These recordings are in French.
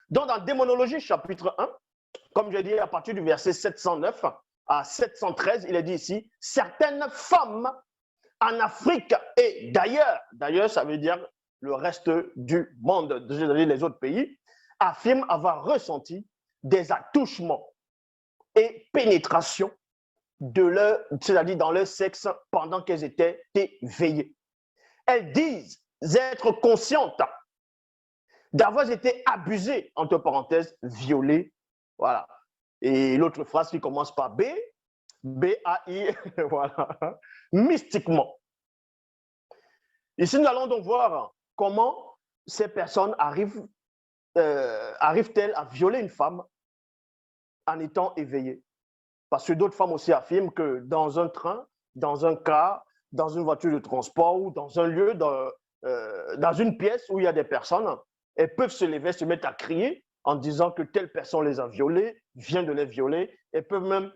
Donc, dans Démonologie, chapitre 1, comme je dit, à partir du verset 709 à 713, il est dit ici, certaines femmes en Afrique et d'ailleurs, ça veut dire le reste du monde, c'est-à-dire les autres pays, affirment avoir ressenti des attouchements et pénétrations c'est-à-dire dans leur sexe pendant qu'elles étaient éveillées. Elles disent être conscientes d'avoir été abusées, entre parenthèses, violées. Voilà. Et l'autre phrase qui commence par B, B-A-I, voilà, mystiquement. Ici, nous allons donc voir comment ces personnes arrivent-elles à violer une femme en étant éveillées. Parce que d'autres femmes aussi affirment que dans un train, dans un car, dans une voiture de transport ou dans un lieu, dans une pièce où il y a des personnes, elles peuvent se lever, se mettre à crier en disant que telle personne les a violées, vient de les violer. Elles peuvent même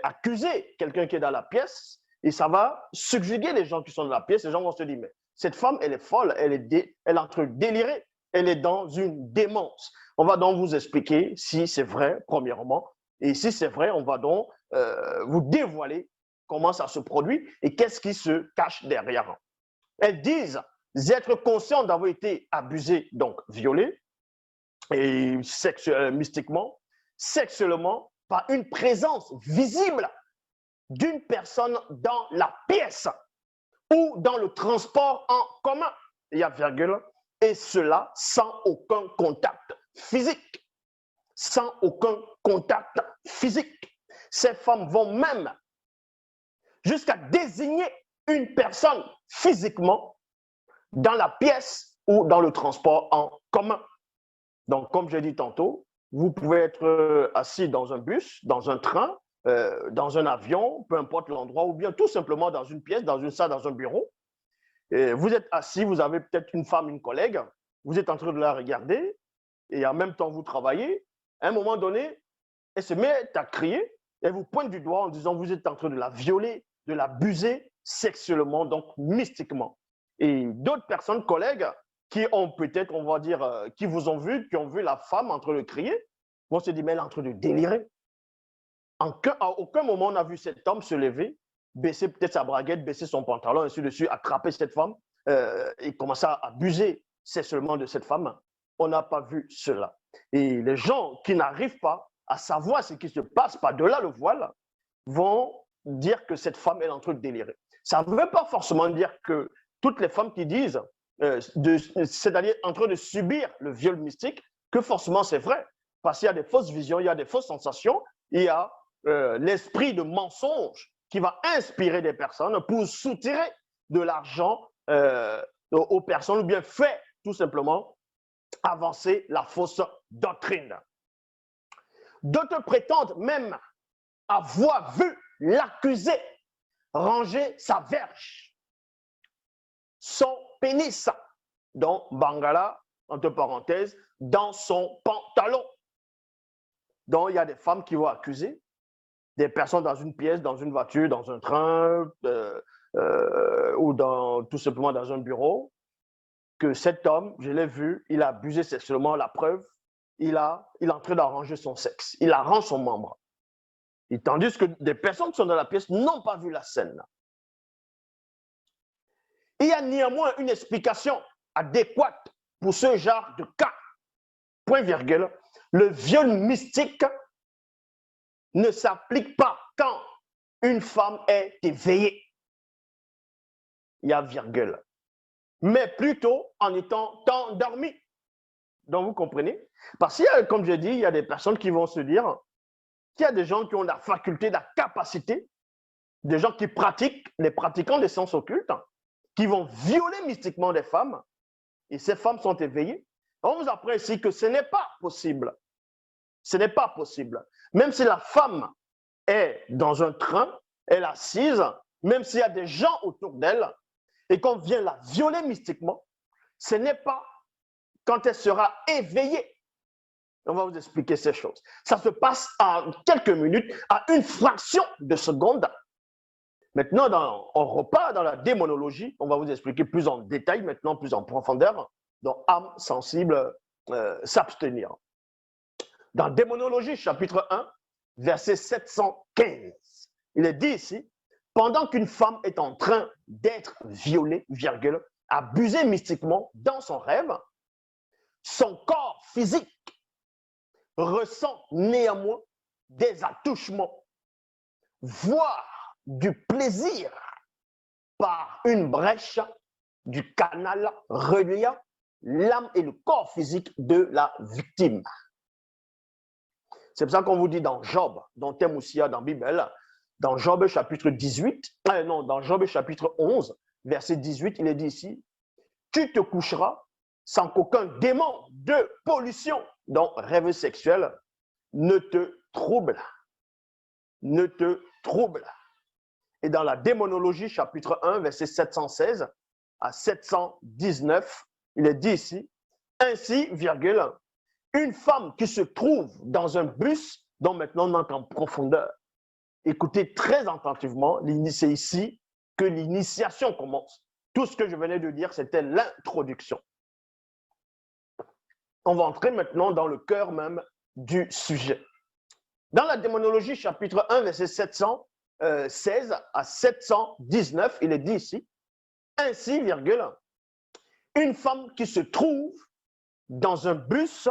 accuser quelqu'un qui est dans la pièce et ça va subjuguer les gens qui sont dans la pièce. Les gens vont se dire, mais cette femme, elle est folle, elle est en train de délirer, elle est dans une démence. On va donc vous expliquer si c'est vrai, premièrement. Et si c'est vrai, on va donc vous dévoiler comment ça se produit et qu'est-ce qui se cache derrière. Elles disent être conscientes d'avoir été abusées, donc violées, et mystiquement, sexuellement, par une présence visible d'une personne dans la pièce ou dans le transport en commun. Il y a virgule, et cela sans aucun contact physique. Sans aucun contact physique. Ces femmes vont même jusqu'à désigner une personne physiquement dans la pièce ou dans le transport en commun. Donc, comme j'ai dit tantôt, vous pouvez être assis dans un bus, dans un train, dans un avion, peu importe l'endroit, ou bien tout simplement dans une pièce, dans une salle, dans un bureau. Et vous êtes assis, vous avez peut-être une femme, une collègue, vous êtes en train de la regarder et en même temps vous travaillez. À un moment donné, elle se met à crier, elle vous pointe du doigt en disant vous êtes en train de la violer, de l'abuser sexuellement, donc mystiquement. Et d'autres personnes, collègues, qui ont peut-être, on va dire, qui vous ont vu, qui ont vu la femme en train de crier, vont se dire mais elle est en train de délirer. À aucun moment on n'a vu cet homme se lever, baisser peut-être sa braguette, baisser son pantalon, ainsi de suite, attraper cette femme et commencer à abuser sexuellement de cette femme. On n'a pas vu cela. Et les gens qui n'arrivent pas à savoir ce qui se passe par-delà le voile vont dire que cette femme est en train de délirer. Ça ne veut pas forcément dire que toutes les femmes qui disent, c'est-à-dire en train de subir le viol mystique, que forcément c'est vrai. Parce qu'il y a des fausses visions, il y a des fausses sensations, il y a l'esprit de mensonge qui va inspirer des personnes pour soutirer de l'argent aux personnes ou bien faire tout simplement avancer la fausse doctrine. D'autres prétendent même avoir vu l'accusé ranger sa verge, son pénis, dans Bangala, entre parenthèses, dans son pantalon. Donc, il y a des femmes qui vont accuser des personnes dans une pièce, dans une voiture, dans un train ou tout simplement dans un bureau, que cet homme, je l'ai vu, il a abusé sexuellement. La preuve, il est en train d'arranger son sexe. Il arrange son membre. Et tandis que des personnes qui sont dans la pièce n'ont pas vu la scène. Il y a néanmoins une explication adéquate pour ce genre de cas. Point virgule. Le viol mystique ne s'applique pas quand une femme est éveillée. Il y a virgule. Mais plutôt en étant endormie. Donc, vous comprenez? Parce qu'il y a, comme je dis, il y a des personnes qui vont se dire qu'il y a des gens qui ont la faculté, la capacité, des gens qui pratiquent, les pratiquants des sciences occultes, qui vont violer mystiquement des femmes, et ces femmes sont éveillées. On vous apprend ici que ce n'est pas possible. Ce n'est pas possible. Même si la femme est dans un train, elle est assise, même s'il y a des gens autour d'elle, et qu'on vient la violer mystiquement, ce n'est pas quand elle sera éveillée. On va vous expliquer ces choses. Ça se passe en quelques minutes, à une fraction de seconde. Maintenant, on repart dans la démonologie. On va vous expliquer plus en détail, maintenant plus en profondeur. Donc, âme sensible, s'abstenir. Dans Démonologie, chapitre 1, verset 715. Il est dit ici, pendant qu'une femme est en train d'être violée, virgule, abusée mystiquement dans son rêve, son corps physique ressent néanmoins des attouchements, voire du plaisir par une brèche du canal reliant l'âme et le corps physique de la victime. C'est pour ça qu'on vous dit dans Job, dans thème aussi dans la Bible, dans Job chapitre 18, dans Job chapitre 11, verset 18, il est dit ici, tu te coucheras sans qu'aucun démon de pollution, dont rêve sexuel, ne te trouble. Ne te trouble. Et dans la Démonologie, chapitre 1, verset 716 à 719, il est dit ici, ainsi, virgule, une femme qui se trouve dans un bus dont maintenant on entre en profondeur. Écoutez très attentivement, c'est ici que l'initiation commence. Tout ce que je venais de dire, c'était l'introduction. On va entrer maintenant dans le cœur même du sujet. Dans la Démonologie, chapitre 1, verset 716 à 719, il est dit ici, ainsi, virgule, une femme qui se trouve dans un bus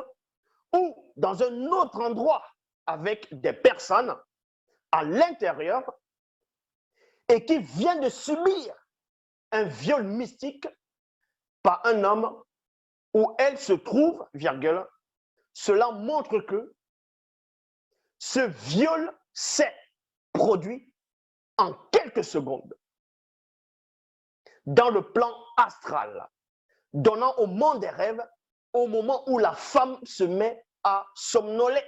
ou dans un autre endroit avec des personnes à l'intérieur et qui vient de subir un viol mystique par un homme où elle se trouve, virgule, cela montre que ce viol s'est produit en quelques secondes dans le plan astral, donnant au monde des rêves au moment où la femme se met à somnoler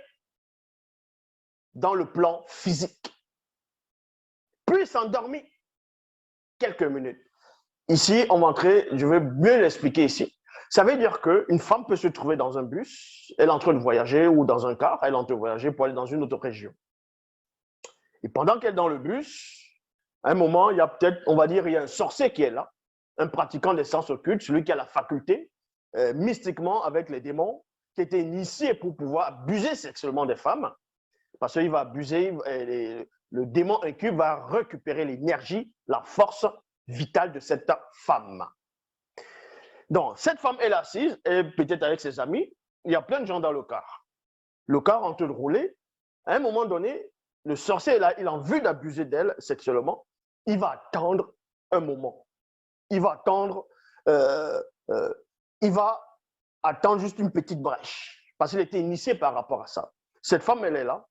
dans le plan physique. Puis s'endormit quelques minutes. Ici, on va entrer, je vais mieux l'expliquer ici. Ça veut dire qu'une femme peut se trouver dans un bus, elle est en train de voyager, ou dans un car, elle est en train de voyager pour aller dans une autre région. Et pendant qu'elle est dans le bus, à un moment, il y a peut-être, on va dire, il y a un sorcier qui est là, un pratiquant des sens occultes, celui qui a la faculté, mystiquement avec les démons, qui était initié pour pouvoir abuser sexuellement des femmes, parce qu'il va abuser, le démon incube va récupérer l'énergie, la force vitale de cette femme. Donc, cette femme, elle est assise, et peut-être avec ses amis, il y a plein de gens dans le car. Le car en train de rouler, à un moment donné, le sorcier, là, il a envie d'abuser d'elle sexuellement, il va attendre un moment. Il va attendre, juste une petite brèche, parce qu'il était initié par rapport à ça. Cette femme, elle est là,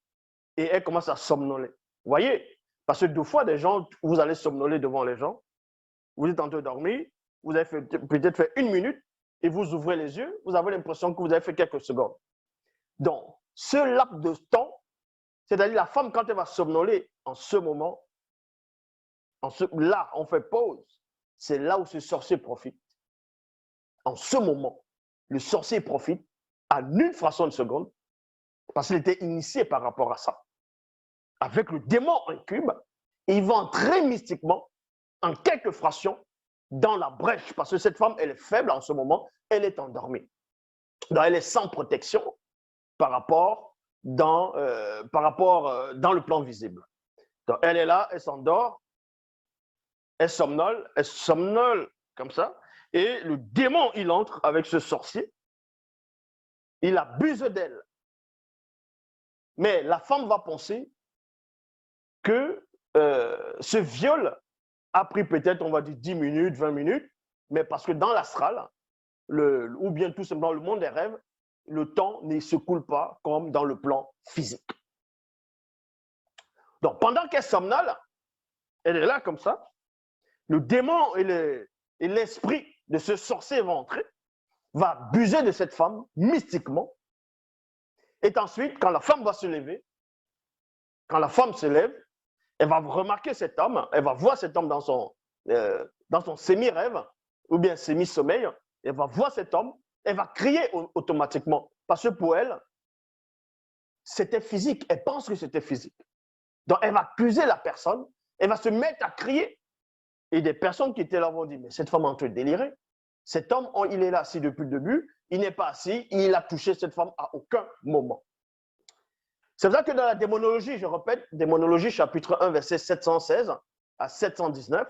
et elle commence à somnoler. Vous voyez? Parce que deux fois, des gens, vous allez somnoler devant les gens, vous êtes en train de dormir, vous avez peut-être fait 1 minute, et vous ouvrez les yeux, vous avez l'impression que vous avez fait quelques secondes. Donc, ce laps de temps, c'est-à-dire la femme, quand elle va somnoler en ce moment, là, on fait pause, c'est là où ce sorcier profite. En ce moment, le sorcier profite à une fraction de seconde, parce qu'il était initié par rapport à ça. Avec le démon incube, il va entrer mystiquement en quelques fractions dans la brèche, parce que cette femme, elle est faible en ce moment, elle est endormie. Donc, elle est sans protection par rapport dans le plan visible. Donc, elle est là, elle s'endort, elle somnole comme ça, et le démon, il entre avec ce sorcier, il abuse d'elle. Mais la femme va penser que ce viol a pris peut-être, on va dire, 10 minutes, 20 minutes, mais parce que dans l'astral, ou bien tout simplement le monde des rêves, le temps ne se coule pas comme dans le plan physique. Donc, pendant qu'elle somnole, elle est là comme ça, le démon et l'esprit de ce sorcier va entrer, va abuser de cette femme mystiquement, et ensuite, quand la femme va se lever, quand la femme se lève, elle va remarquer cet homme, elle va voir cet homme dans son semi-rêve ou bien semi-sommeil, elle va voir cet homme, elle va crier automatiquement parce que pour elle, c'était physique, elle pense que c'était physique. Donc elle va accuser la personne, elle va se mettre à crier. Et des personnes qui étaient là vont dire, mais cette femme est en train de délirer. Cet homme, il est là assis depuis le début, il n'est pas assis, il a touché cette femme à aucun moment. C'est pour ça que dans la démonologie, je répète, démonologie chapitre 1, verset 716 à 719,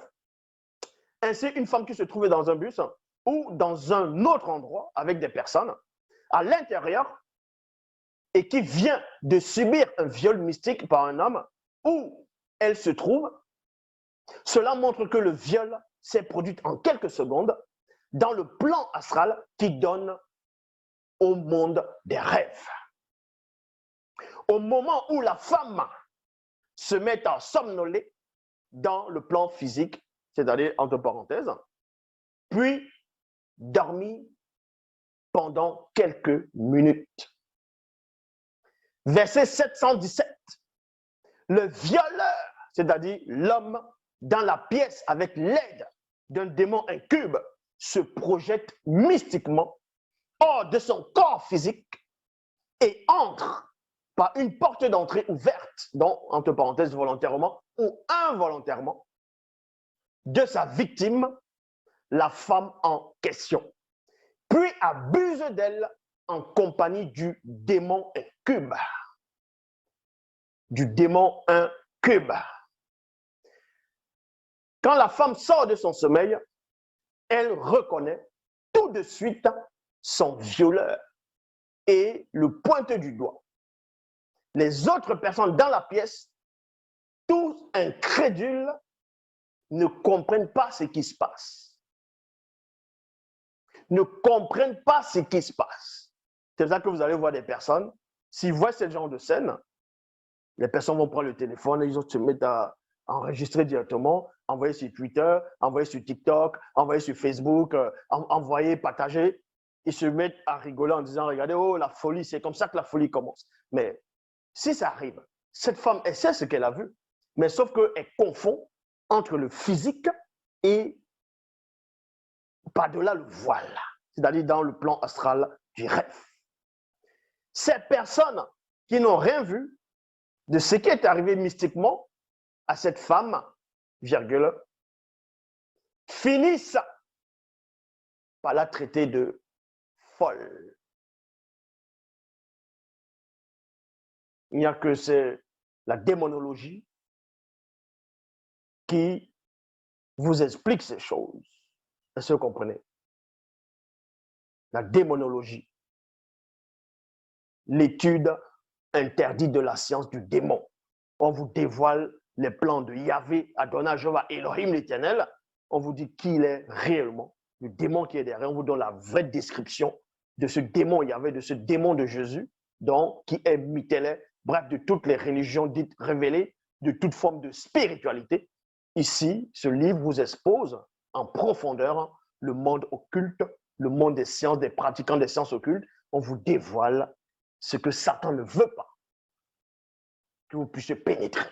ainsi une femme qui se trouvait dans un bus ou dans un autre endroit avec des personnes à l'intérieur et qui vient de subir un viol mystique par un homme où elle se trouve, cela montre que le viol s'est produit en quelques secondes dans le plan astral qui donne au monde des rêves. Au moment où la femme se met à somnoler dans le plan physique, c'est-à-dire entre parenthèses, puis dormir pendant quelques minutes. Verset 717. Le violeur, c'est-à-dire l'homme dans la pièce avec l'aide d'un démon incube, se projette mystiquement hors de son corps physique et entre par une porte d'entrée ouverte, donc entre parenthèses volontairement ou involontairement, de sa victime, la femme en question, puis abuse d'elle en compagnie du démon incube. Du démon incube. Quand la femme sort de son sommeil, elle reconnaît tout de suite son violeur et le pointe du doigt. Les autres personnes dans la pièce, tous incrédules, ne comprennent pas ce qui se passe. Ne comprennent pas ce qui se passe. C'est ça que vous allez voir des personnes, s'ils voient ce genre de scène, les personnes vont prendre le téléphone et ils vont se mettre à enregistrer directement, envoyer sur Twitter, envoyer sur TikTok, envoyer sur Facebook, envoyer, partager. Ils se mettent à rigoler en disant, regardez, oh, la folie, c'est comme ça que la folie commence. Mais si ça arrive, cette femme, elle sait ce qu'elle a vu, mais sauf qu'elle confond entre le physique et par-delà le voile, c'est-à-dire dans le plan astral du rêve. Ces personnes qui n'ont rien vu de ce qui est arrivé mystiquement à cette femme, virgule, finissent par la traiter de folle. Il n'y a que c'est la démonologie qui vous explique ces choses. Est-ce que vous comprenez? La démonologie, l'étude interdite de la science du démon. On vous dévoile les plans de Yahvé, Adonai, Jéhovah, Elohim l'Éternel. On vous dit qui il est réellement, le démon qui est derrière. On vous donne la vraie description de ce démon Yahvé, de ce démon de Jésus, donc qui est Mitélé, bref, de toutes les religions dites révélées, de toute forme de spiritualité. Ici, ce livre vous expose en profondeur le monde occulte, le monde des sciences, des pratiquants des sciences occultes. On vous dévoile ce que Satan ne veut pas, que vous puissiez pénétrer.